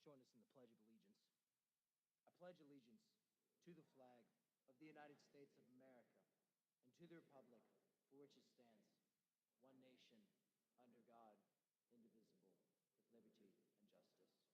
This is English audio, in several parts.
join us in the Pledge of Allegiance. I pledge allegiance to the flag of the United States of America and to the republic for which it stands, one nation, under God, indivisible, with liberty and justice for all.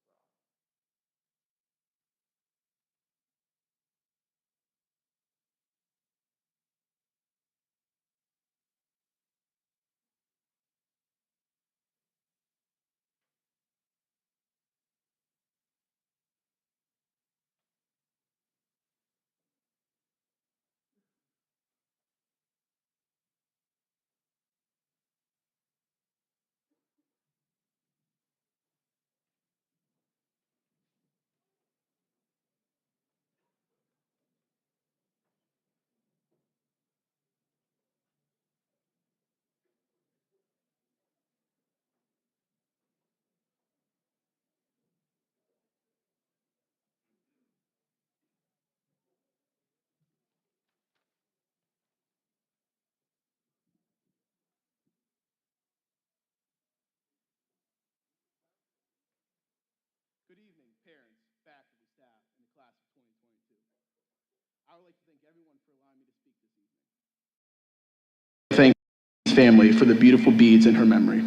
Good evening, parents, faculty, staff, and the class of 2022. I would like to thank everyone for allowing me to speak this evening. Thank his family for the beautiful beads in her memory.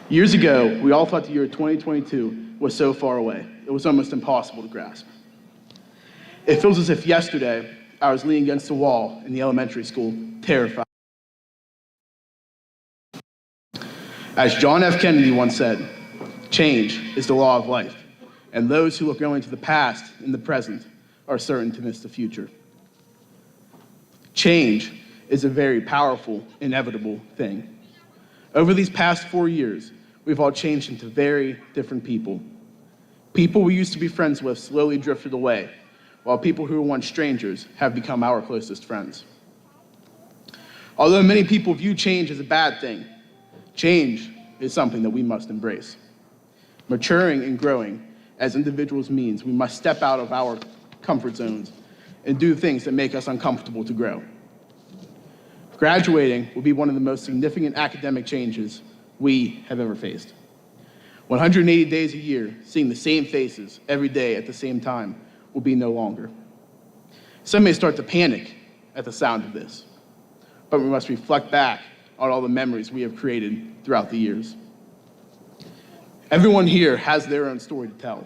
Years ago, we all thought the year 2022 was so far away, it was almost impossible to grasp. It feels as if yesterday, I was leaning against the wall in the elementary school, terrified. As John F. Kennedy once said, change is the law of life, and those who look only to the past and the present are certain to miss the future. Change is a very powerful, inevitable thing. Over these past 4 years, we've all changed into very different people. People we used to be friends with slowly drifted away, while people who were once strangers have become our closest friends. Although many people view change as a bad thing, change is something that we must embrace. Maturing and growing as individuals means we must step out of our comfort zones and do things that make us uncomfortable to grow. Graduating will be one of the most significant academic changes we have ever faced. 180 days a year, seeing the same faces every day at the same time will be no longer. Some may start to panic at the sound of this, but we must reflect back on all the memories we have created throughout the years. Everyone here has their own story to tell.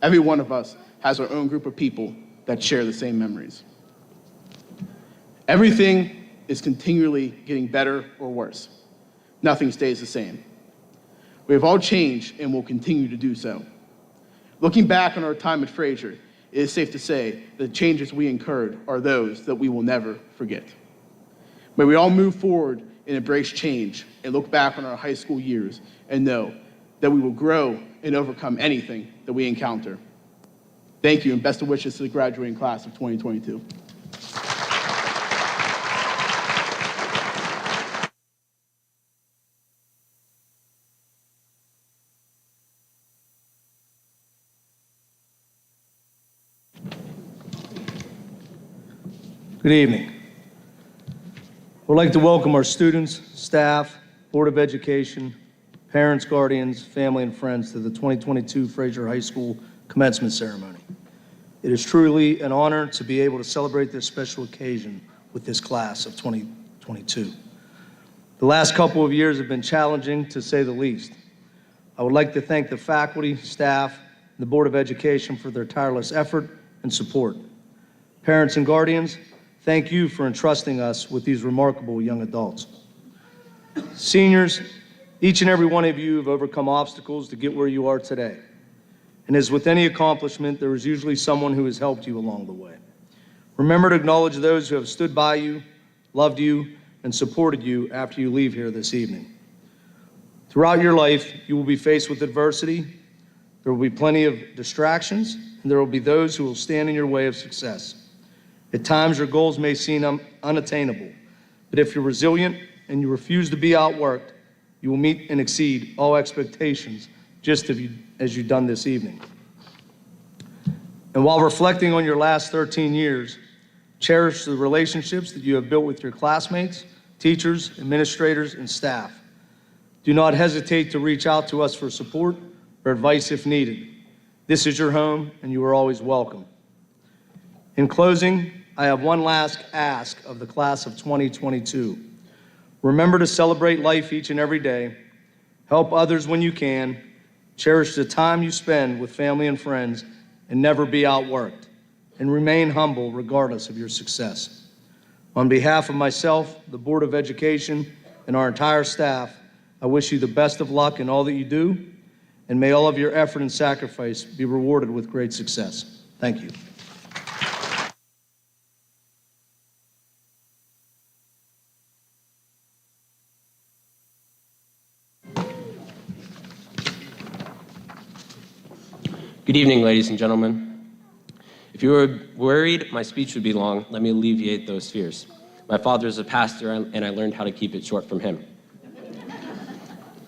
Every one of us has our own group of people that share the same memories. Everything is continually getting better or worse. Nothing stays the same. We have all changed and will continue to do so. Looking back on our time at Fraser, it is safe to say the changes we incurred are those that we will never forget. May we all move forward and embrace change and look back on our high school years and know that we will grow and overcome anything that we encounter. Thank you, and best of wishes to the graduating class of 2022. Good evening. I would like to welcome our students, staff, Board of Education, parents, guardians, family, and friends to the 2022 Fraser High School Commencement Ceremony. It is truly an honor to be able to celebrate this special occasion with this class of 2022. The last couple of years have been challenging, to say the least. I would like to thank the faculty, staff, and the Board of Education for their tireless effort and support. Parents and guardians, thank you for entrusting us with these remarkable young adults. Seniors, each and every one of you have overcome obstacles to get where you are today. And as with any accomplishment, there is usually someone who has helped you along the way. Remember to acknowledge those who have stood by you, loved you, and supported you after you leave here this evening. Throughout your life, you will be faced with adversity. There will be plenty of distractions, and there will be those who will stand in your way of success. At times, your goals may seem unattainable, but if you're resilient and you refuse to be outworked, you will meet and exceed all expectations just as you've done this evening. And while reflecting on your last 13 years, cherish the relationships that you have built with your classmates, teachers, administrators, and staff. Do not hesitate to reach out to us for support or advice if needed. This is your home, and you are always welcome. In closing, I have one last ask of the class of 2022. Remember to celebrate life each and every day, help others when you can, cherish the time you spend with family and friends, and never be outworked, and remain humble regardless of your success. On behalf of myself, the Board of Education, and our entire staff, I wish you the best of luck in all that you do, and may all of your effort and sacrifice be rewarded with great success. Thank you. Good evening, ladies and gentlemen. If you were worried my speech would be long, let me alleviate those fears. My father is a pastor, and I learned how to keep it short from him.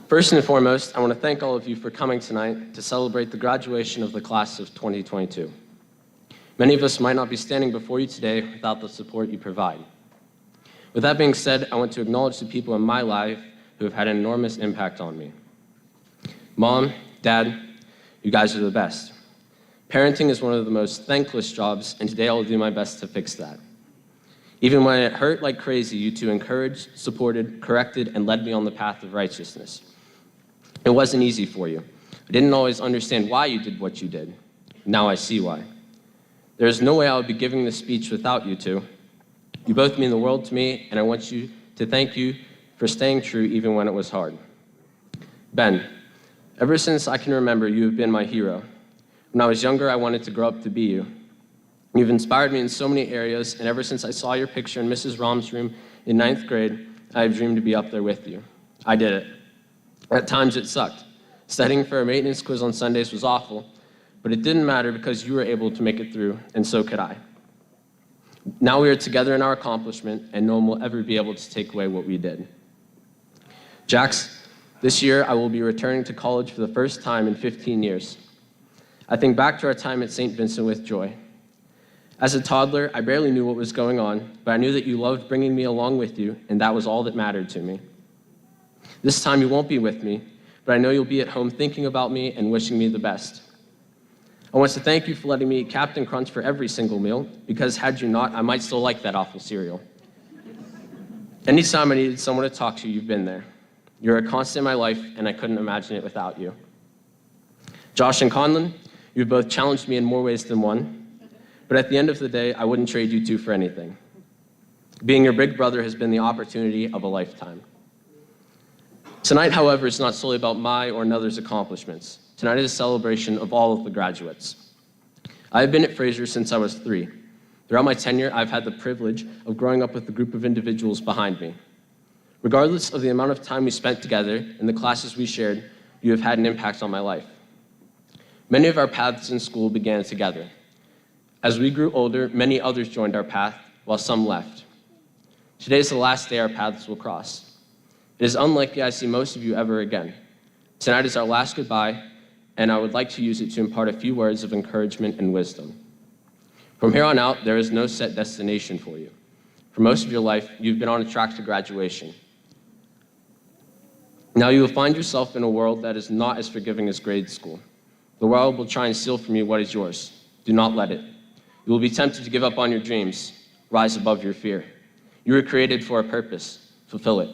First and foremost, I want to thank all of you for coming tonight to celebrate the graduation of the class of 2022. Many of us might not be standing before you today without the support you provide. With that being said, I want to acknowledge the people in my life who have had an enormous impact on me. Mom, Dad, you guys are the best. Parenting is one of the most thankless jobs, and today I'll do my best to fix that. Even when it hurt like crazy, you two encouraged, supported, corrected, and led me on the path of righteousness. It wasn't easy for you. I didn't always understand why you did what you did. Now I see why. There is no way I would be giving this speech without you two. You both mean the world to me, and I want you to thank you for staying true even when it was hard. Ben, ever since I can remember, you have been my hero. When I was younger, I wanted to grow up to be you. You've inspired me in so many areas, and ever since I saw your picture in Mrs. Rom's room in 9th grade, I have dreamed to be up there with you. I did it. At times it sucked. Studying for a maintenance quiz on Sundays was awful, but it didn't matter because you were able to make it through, and so could I. Now we are together in our accomplishment, and no one will ever be able to take away what we did. Jax, this year I will be returning to college for the first time in 15 years. I think back to our time at St. Vincent with joy. As a toddler, I barely knew what was going on, but I knew that you loved bringing me along with you, and that was all that mattered to me. This time you won't be with me, but I know you'll be at home thinking about me and wishing me the best. I want to thank you for letting me eat Captain Crunch for every single meal, because had you not, I might still like that awful cereal. Anytime I needed someone to talk to, you've been there. You're a constant in my life, and I couldn't imagine it without you. Josh and Conlon, you've both challenged me in more ways than one, but at the end of the day, I wouldn't trade you two for anything. Being your big brother has been the opportunity of a lifetime. Tonight, however, is not solely about my or another's accomplishments. Tonight is a celebration of all of the graduates. I have been at Fraser since I was 3. Throughout my tenure, I've had the privilege of growing up with a group of individuals behind me. Regardless of the amount of time we spent together and the classes we shared, you have had an impact on my life. Many of our paths in school began together. As we grew older, many others joined our path, while some left. Today is the last day our paths will cross. It is unlikely I see most of you ever again. Tonight is our last goodbye, and I would like to use it to impart a few words of encouragement and wisdom. From here on out, there is no set destination for you. For most of your life, you've been on a track to graduation. Now you will find yourself in a world that is not as forgiving as grade school. The world will try and steal from you what is yours. Do not let it. You will be tempted to give up on your dreams. Rise above your fear. You were created for a purpose. Fulfill it.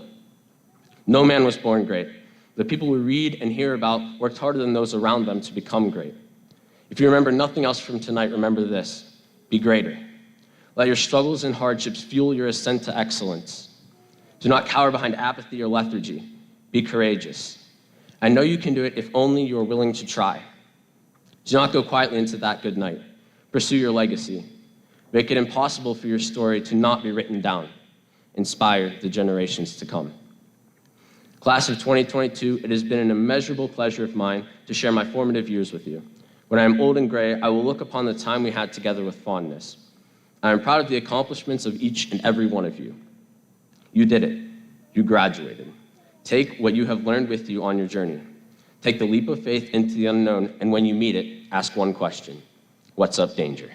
No man was born great. The people we read and hear about worked harder than those around them to become great. If you remember nothing else from tonight, remember this. Be greater. Let your struggles and hardships fuel your ascent to excellence. Do not cower behind apathy or lethargy. Be courageous. I know you can do it if only you are willing to try. Do not go quietly into that good night. Pursue your legacy. Make it impossible for your story to not be written down. Inspire the generations to come. Class of 2022, it has been an immeasurable pleasure of mine to share my formative years with you. When I am old and gray, I will look upon the time we had together with fondness. I am proud of the accomplishments of each and every one of you. You did it. You graduated. Take what you have learned with you on your journey. Take the leap of faith into the unknown, and when you meet it, ask one question. What's up, danger?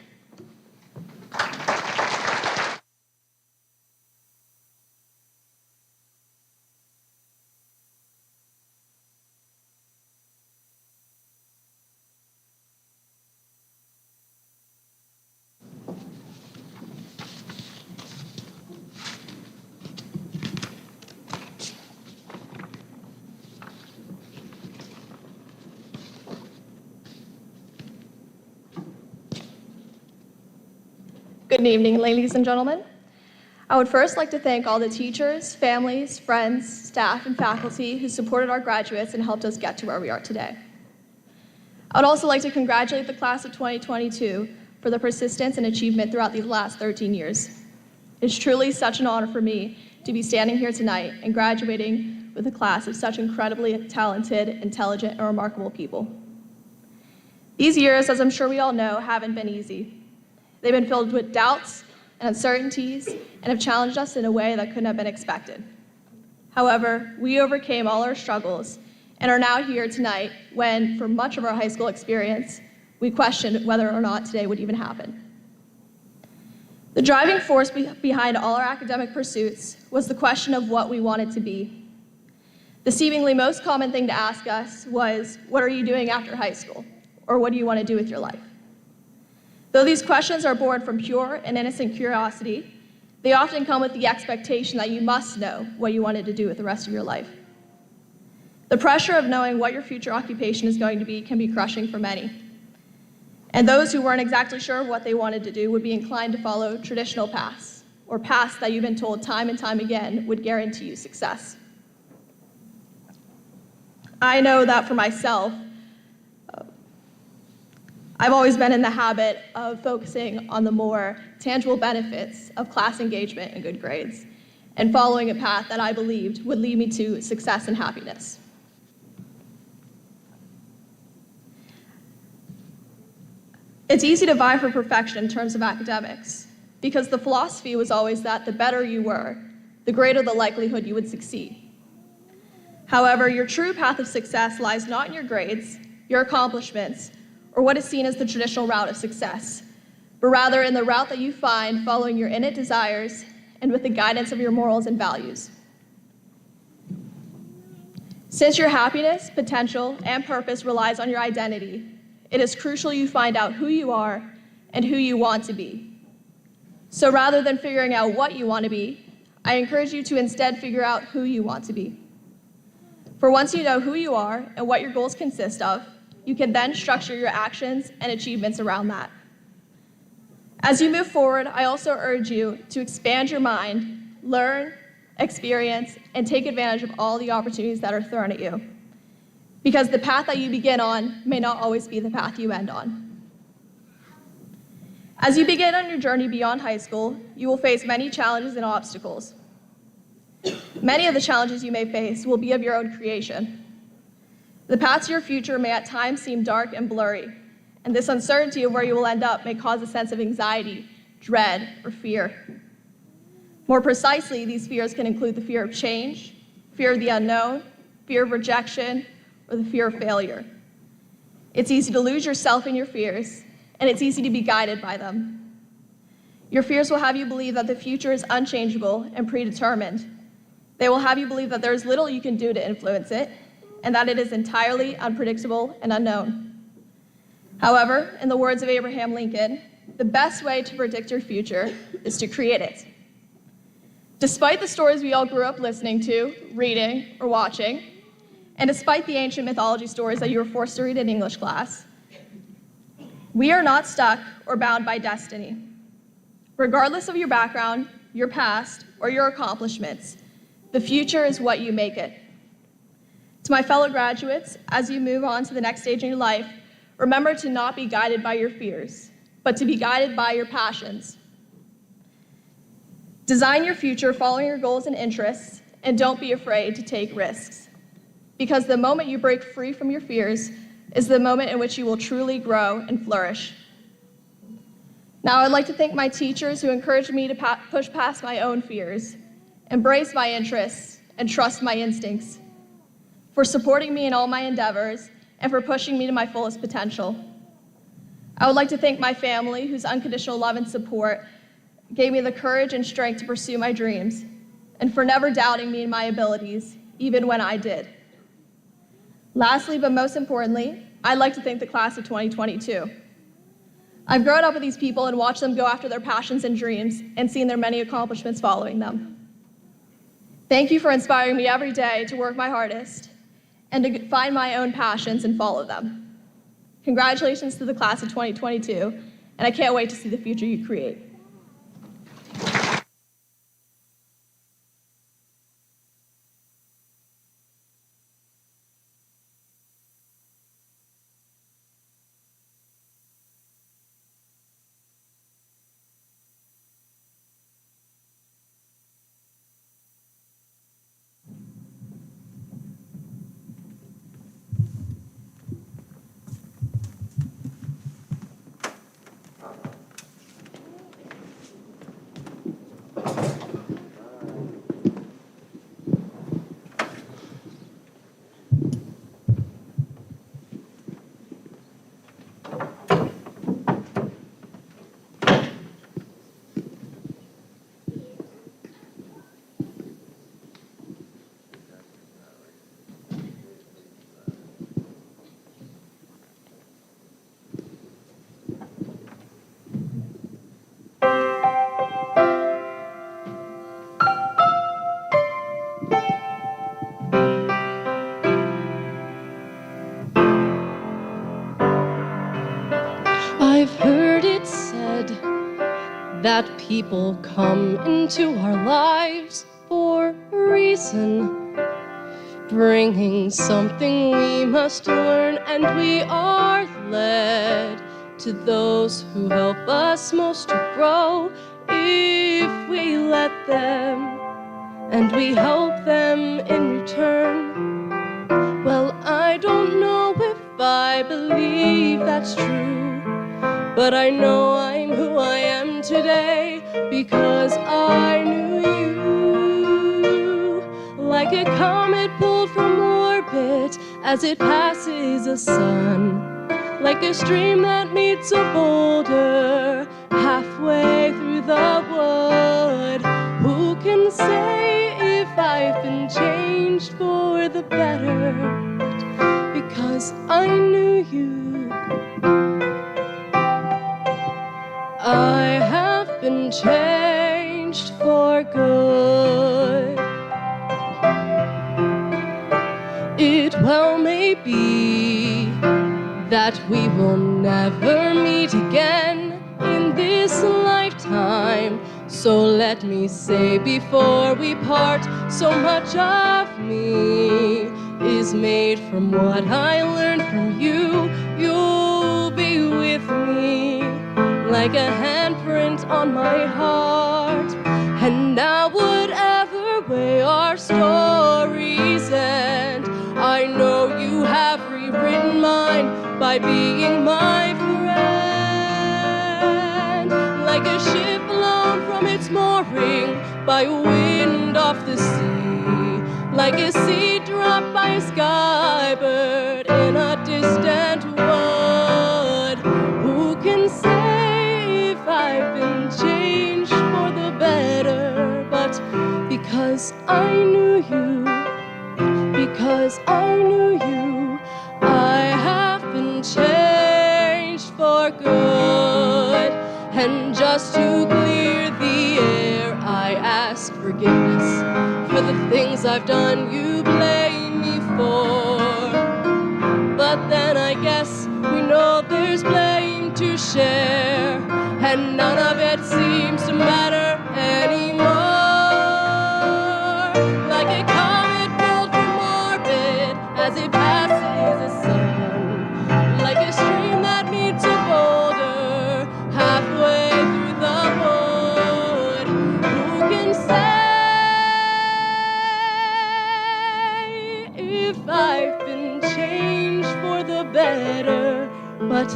Good evening, ladies and gentlemen. I would first like to thank all the teachers, families, friends, staff, and faculty who supported our graduates and helped us get to where we are today. I would also like to congratulate the class of 2022 for the persistence and achievement throughout these last 13 years. It's truly such an honor for me to be standing here tonight and graduating with a class of such incredibly talented, intelligent, and remarkable people. These years, as I'm sure we all know, haven't been easy. They've been filled with doubts and uncertainties and have challenged us in a way that couldn't have been expected. However, we overcame all our struggles and are now here tonight when, for much of our high school experience, we questioned whether or not today would even happen. The driving force behind all our academic pursuits was the question of what we wanted to be. The seemingly most common thing to ask us was, what are you doing after high school? Or what do you want to do with your life? Though these questions are born from pure and innocent curiosity, they often come with the expectation that you must know what you wanted to do with the rest of your life. The pressure of knowing what your future occupation is going to be can be crushing for many. And those who weren't exactly sure what they wanted to do would be inclined to follow traditional paths, or paths that you've been told time and time again would guarantee you success. I know that for myself, I've always been in the habit of focusing on the more tangible benefits of class engagement and good grades, and following a path that I believed would lead me to success and happiness. It's easy to vie for perfection in terms of academics, because the philosophy was always that the better you were, the greater the likelihood you would succeed. However, your true path of success lies not in your grades, your accomplishments, or what is seen as the traditional route of success, but rather in the route that you find following your innate desires and with the guidance of your morals and values. Since your happiness, potential, and purpose relies on your identity, it is crucial you find out who you are and who you want to be. So rather than figuring out what you want to be, I encourage you to instead figure out who you want to be. For once you know who you are and what your goals consist of, you can then structure your actions and achievements around that. As you move forward, I also urge you to expand your mind, learn, experience, and take advantage of all the opportunities that are thrown at you. Because the path that you begin on may not always be the path you end on. As you begin on your journey beyond high school, you will face many challenges and obstacles. Many of the challenges you may face will be of your own creation. The path to your future may at times seem dark and blurry, and this uncertainty of where you will end up may cause a sense of anxiety, dread, or fear. More precisely, these fears can include the fear of change, fear of the unknown, fear of rejection, or the fear of failure. It's easy to lose yourself in your fears, and it's easy to be guided by them. Your fears will have you believe that the future is unchangeable and predetermined. They will have you believe that there is little you can do to influence it, and that it is entirely unpredictable and unknown. However, in the words of Abraham Lincoln, the best way to predict your future is to create it. Despite the stories we all grew up listening to, reading, or watching, and despite the ancient mythology stories that you were forced to read in English class, we are not stuck or bound by destiny. Regardless of your background, your past, or your accomplishments, the future is what you make it. To my fellow graduates, as you move on to the next stage in your life, remember to not be guided by your fears, but to be guided by your passions. Design your future following your goals and interests, and don't be afraid to take risks. Because the moment you break free from your fears is the moment in which you will truly grow and flourish. Now, I'd like to thank my teachers who encouraged me to push past my own fears, embrace my interests, and trust my instincts, for supporting me in all my endeavors, and for pushing me to my fullest potential. I would like to thank my family, whose unconditional love and support gave me the courage and strength to pursue my dreams, and for never doubting me and my abilities, even when I did. Lastly, but most importantly, I'd like to thank the class of 2022. I've grown up with these people and watched them go after their passions and dreams, and seen their many accomplishments following them. Thank you for inspiring me every day to work my hardest and to find my own passions and follow them. Congratulations to the class of 2022, and I can't wait to see the future you create. people come into our lives for a reason, bringing something we must learn, and we are led to those who help us most to grow if we let them, and we help them in return. Well, I don't know if I believe that's true, but I know I'm who I am today because I knew you. Like a comet pulled from orbit as it passes a sun, like a stream that meets a boulder halfway through the wood. Who can say if I've been changed for the better? Because I knew you. I have been changed for good. It well may be that we will never meet again in this lifetime. So let me say before we part, so much of me is made from what I learned from you. You'll be with me like a handprint on my heart. And now whatever way our stories end, I know you have rewritten mine by being my friend. Like a ship blown from its mooring by a wind off the sea, like a seed dropped by a skybird in a distant wood. Who can say if I've been changed for the better? But because I knew you, because I knew you, I have been changed for good. And just to clear the air, I ask forgiveness for the things I've done you blame me for. But then I guess we know there's blame to share, and none of it seems to matter anymore. Like a comet pulled from orbit as it passes the sun, like a stream that meets a boulder halfway through the wood. Who can say if I've been changed for the better? But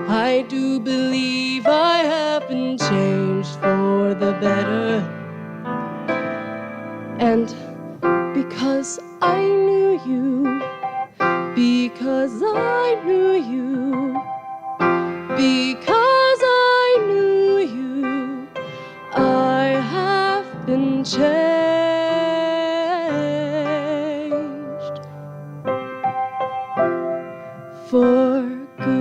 I do believe I have been changed for the better. And because I knew you, because I knew you, because I knew you, I have been changed for good.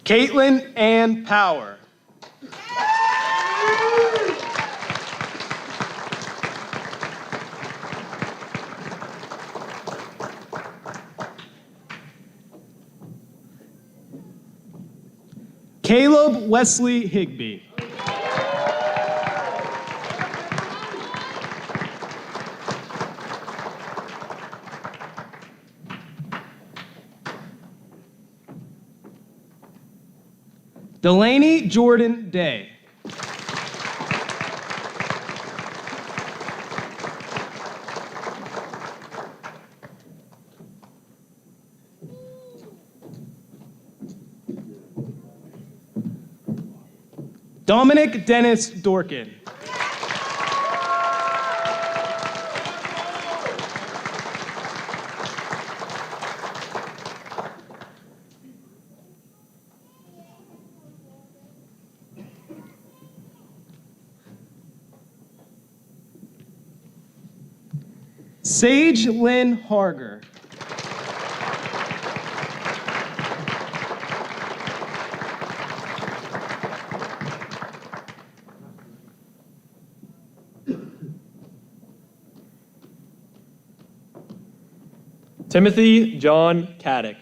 Caitlin Ann Power. Caleb Wesley Higby. Delaney Jordan Day. Dominic Dennis Dorkin. Sage Lynn Harger. Timothy John Caddick.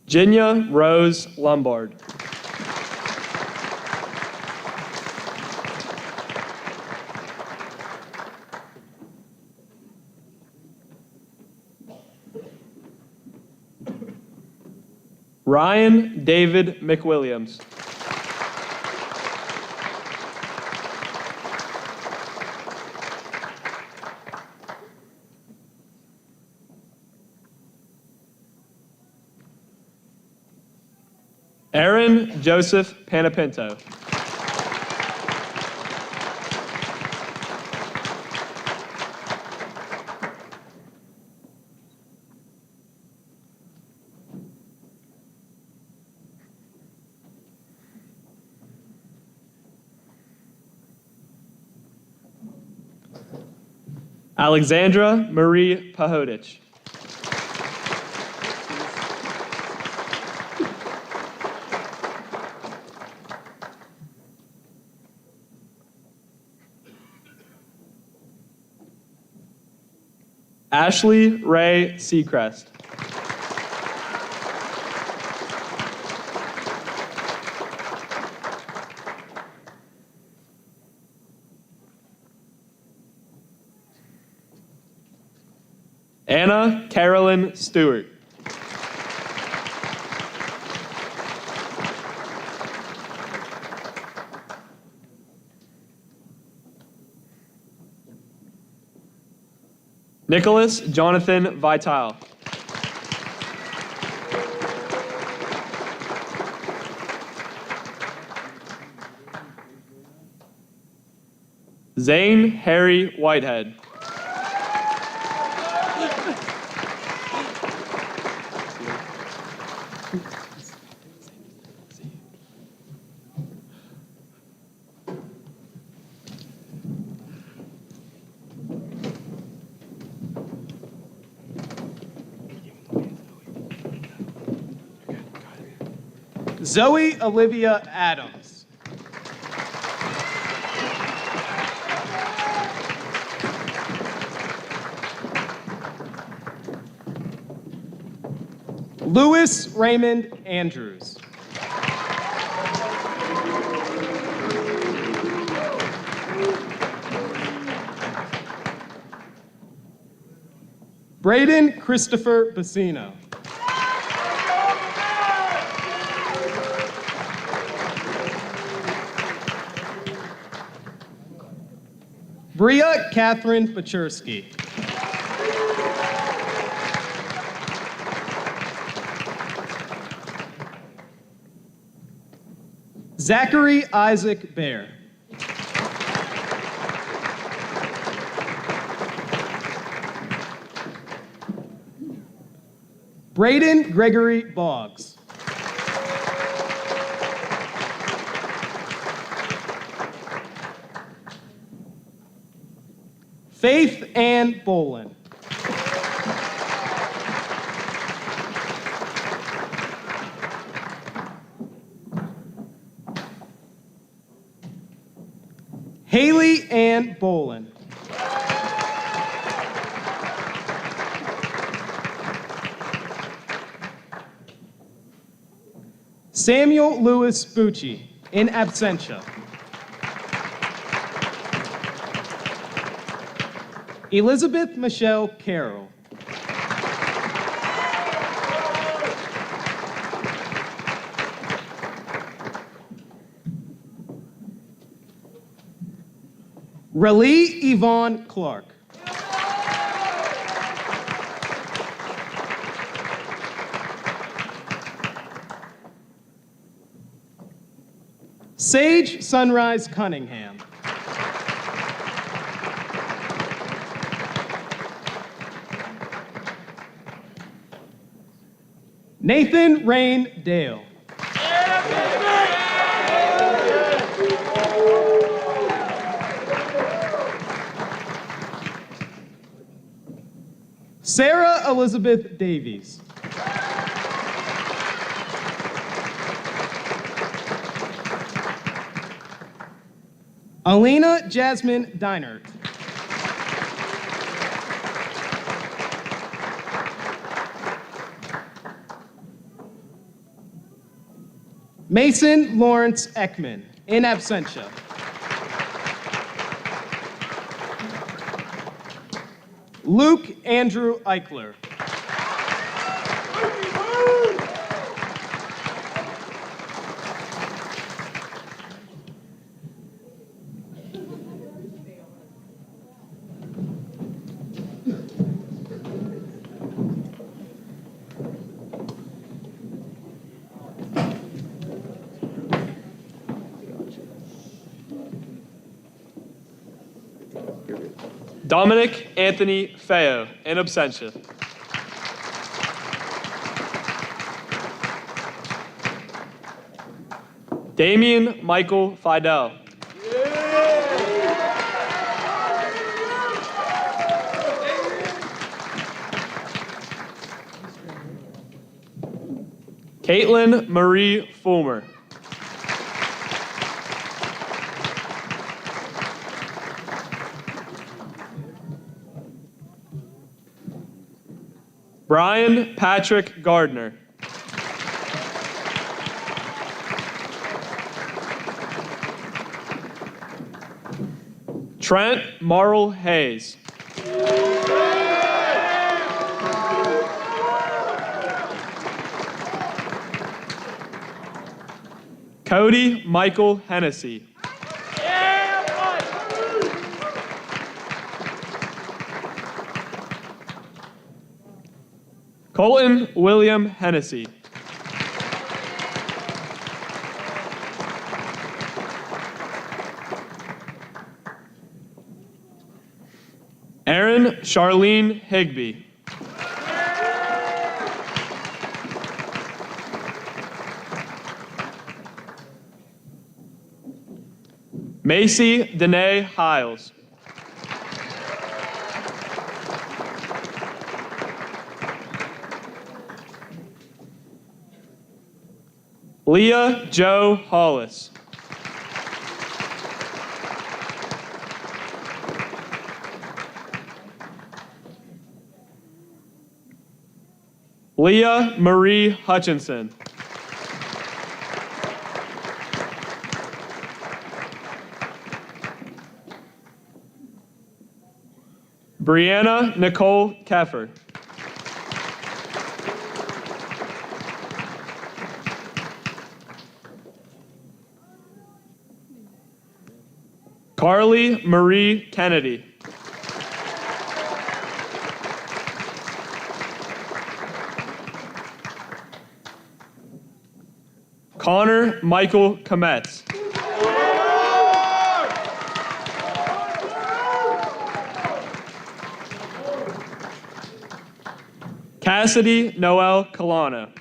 Jinya Rose Lombard. Ryan David McWilliams. Aaron Joseph Panapinto. Alexandra Marie Pahodich. Ashley Ray Seacrest. Anna Carolyn Stewart. Nicholas Jonathan Vital. Zane Harry Whitehead. Zoe Olivia Adams. Louis Raymond Andrews. Braden Christopher Bassino. Bria Catherine Pachersky. Zachary Isaac Bear. Braden Gregory Boggs. Faith Ann Bolin. Haley Ann Bolin. Samuel Louis Bucci, in absentia. Elizabeth Michelle Carroll. Raleigh Yvonne Clark. Sage Sunrise Cunningham. Nathan Rain Dale. Sarah Elizabeth Davies. Alina Jasmine Deinert. Mason Lawrence Ekman, in absentia. Luke Andrew Eichler. Dominic Anthony Feo, in absentia. Damian Michael Fidel. Caitlin Marie Fulmer. Brian Patrick Gardner. Trent Marl Hayes. Cody Michael Hennessy. Colton William Hennessy. Erin Charlene Higby. Macy Danae Hiles. Leah Jo Hollis. Leah Marie Hutchinson. Brianna Nicole Keffer. Carly Marie Kennedy. Connor Michael Kometz. Cassidy Noel Colano.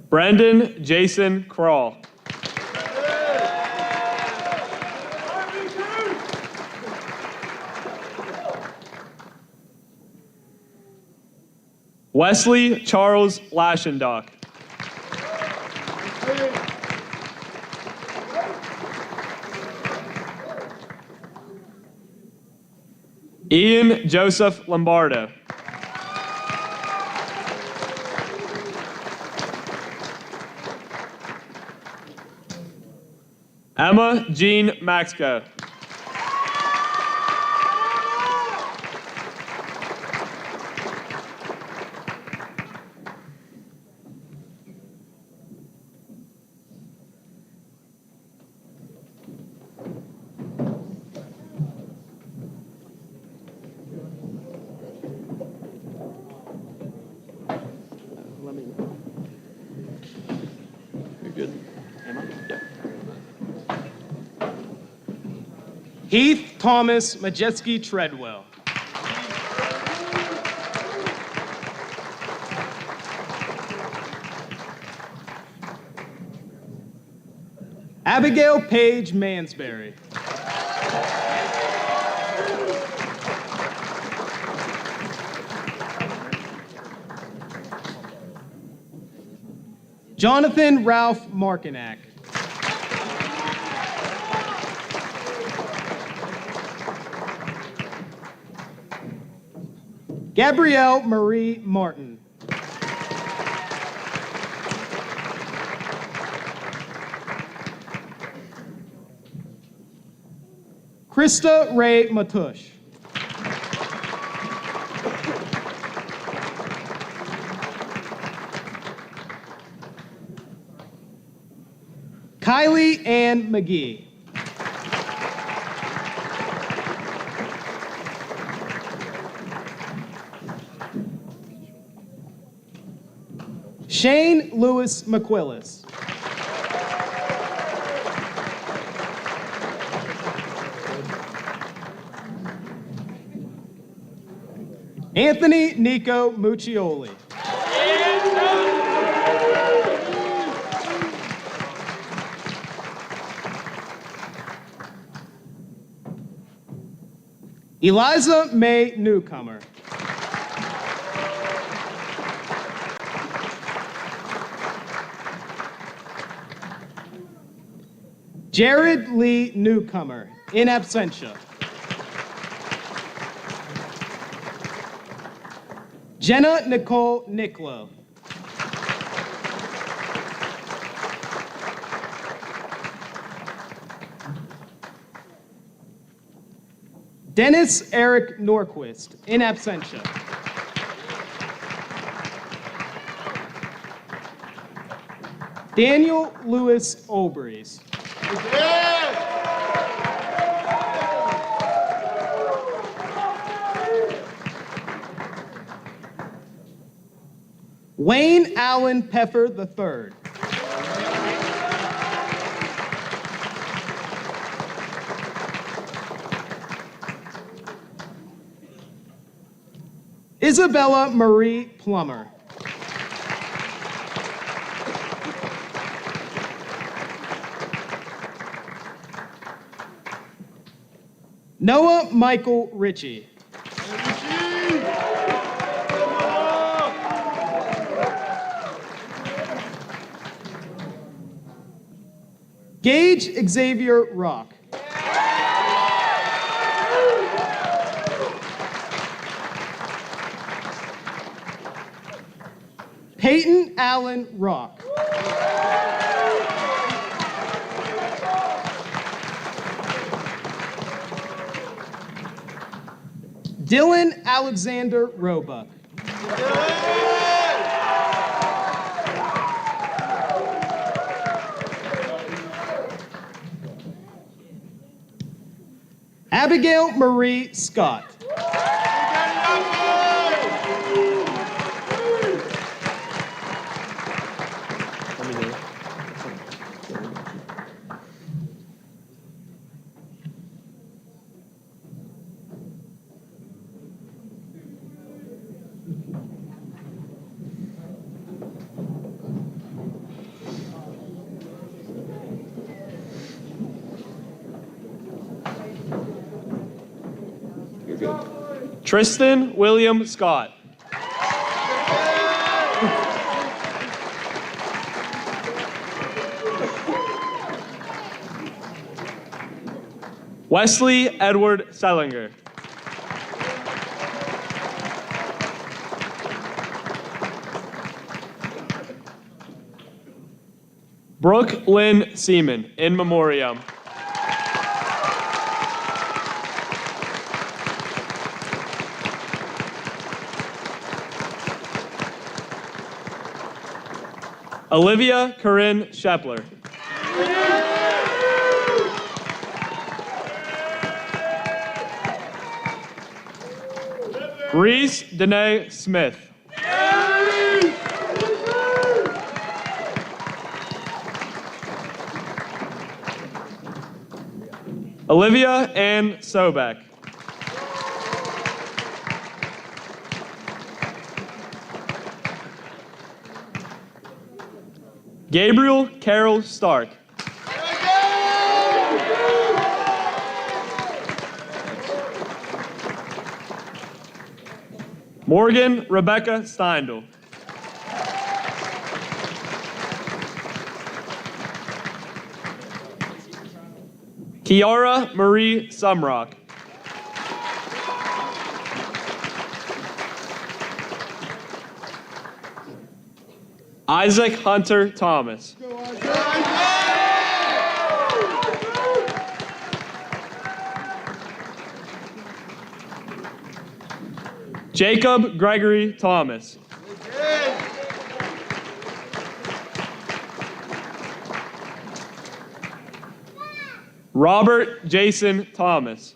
Brendan Jason Crawl. Wesley Charles Lashendock. Ian Joseph Lombardo. Emma Jean Maxco. You're good. Heath Thomas Majewski Treadwell. Abigail Page Mansberry. Jonathan Ralph Markinack. Gabrielle Marie Martin. Krista Ray Matush. Kylie Ann McGee. Shane Lewis McQuillis. Anthony Nico Muccioli. Eliza May Newcomer. Jared Lee Newcomer, in absentia. Jenna Nicole Nicklow. Dennis Eric Norquist, in absentia. Daniel Lewis Olbreys. Wayne Allen Peffer III. Isabella Marie Plummer. Noah Michael Ritchie. Gage Xavier Rock. Peyton Allen Rock. Dylan Alexander Roebuck. Abigail Marie Scott. Tristan William Scott. Wesley Edward Sellinger. Brooke Lynn Seaman, in memoriam. Olivia Corinne Shepler. Reese Danae Smith. Olivia Ann Sobek. Gabriel Carol Stark. Morgan Rebecca Steindl. Kiara Marie Sumrock. Isaac Hunter Thomas. Jacob Gregory Thomas. Robert Jason Thomas.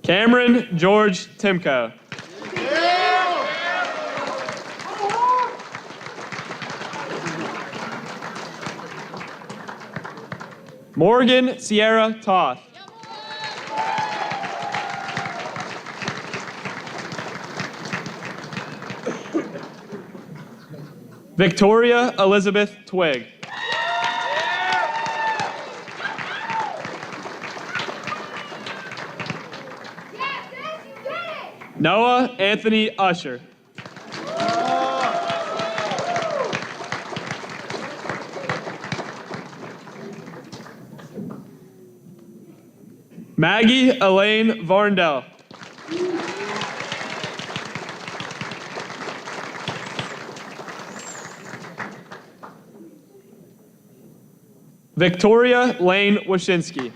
Cameron George Timko. Morgan Sierra Toth. Victoria Elizabeth Twig. Noah Anthony Usher. Maggie Elaine Varndell. Victoria Lane Wyszynski.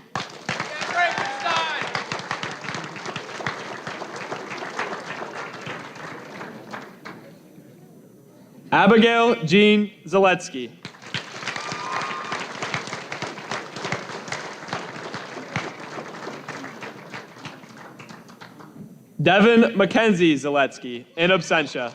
Abigail Jean Zaletsky. Devin Mackenzie Zaletsky, in absentia.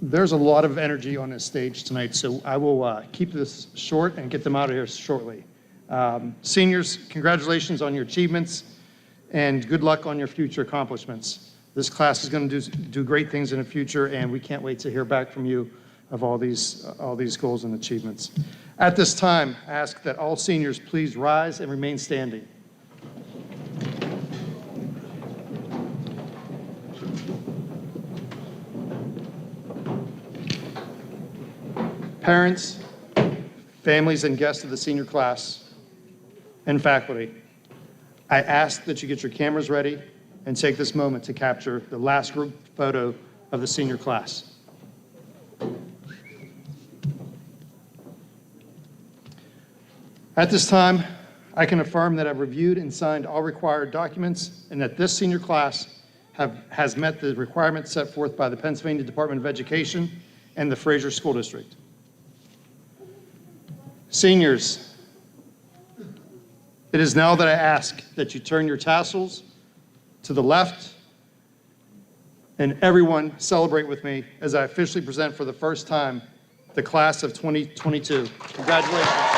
There's a lot of energy on this stage tonight, so I will keep this short and get them out of here shortly. Seniors, congratulations on your achievements and good luck on your future accomplishments. This class is going to do great things in the future, and we can't wait to hear back from you of all these goals and achievements. At this time, I ask that all seniors please rise and remain standing. Parents, families, and guests of the senior class, and faculty, I ask that you get your cameras ready and take this moment to capture the last group photo of the senior class. At this time, I can affirm that I've reviewed and signed all required documents and that this senior class has met the requirements set forth by the Pennsylvania Department of Education and the Fraser School District. Seniors, it is now that I ask that you turn your tassels to the left and everyone celebrate with me as I officially present for the first time the class of 2022. Congratulations.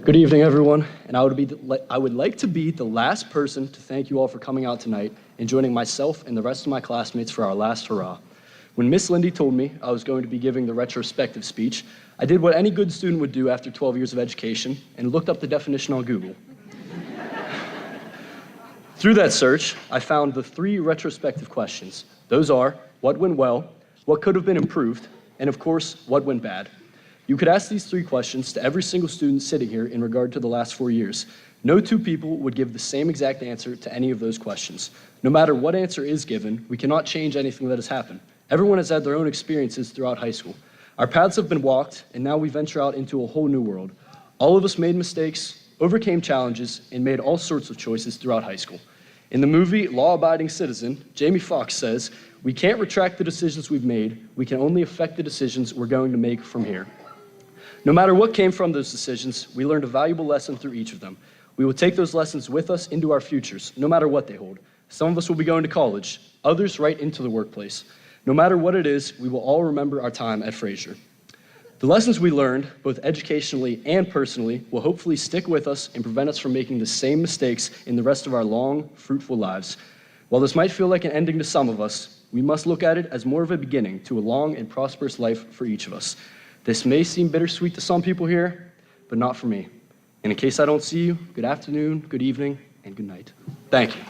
Good evening, everyone, and I would like to be the last person to thank you all for coming out tonight and joining myself and the rest of my classmates for our last hurrah. When Miss Lindy told me I was going to be giving the retrospective speech, I did what any good student would do after 12 years of education and looked up the definition on Google. Through that search, I found the 3 retrospective questions. Those are, what went well, what could have been improved, and of course, what went bad. You could ask these 3 questions to every single student sitting here in regard to the last 4 years. No 2 people would give the same exact answer to any of those questions. No matter what answer is given, we cannot change anything that has happened. Everyone has had their own experiences throughout high school. Our paths have been walked, and now we venture out into a whole new world. All of us made mistakes, overcame challenges, and made all sorts of choices throughout high school. In the movie Law-Abiding Citizen, Jamie Foxx says, "We can't retract the decisions we've made, we can only affect the decisions we're going to make from here." No matter what came from those decisions, we learned a valuable lesson through each of them. We will take those lessons with us into our futures, no matter what they hold. Some of us will be going to college, others right into the workplace. No matter what it is, we will all remember our time at Fraser. The lessons we learned, both educationally and personally, will hopefully stick with us and prevent us from making the same mistakes in the rest of our long, fruitful lives. While this might feel like an ending to some of us, we must look at it as more of a beginning to a long and prosperous life for each of us. This may seem bittersweet to some people here, but not for me. And in case I don't see you, good afternoon, good evening, and good night. Thank you.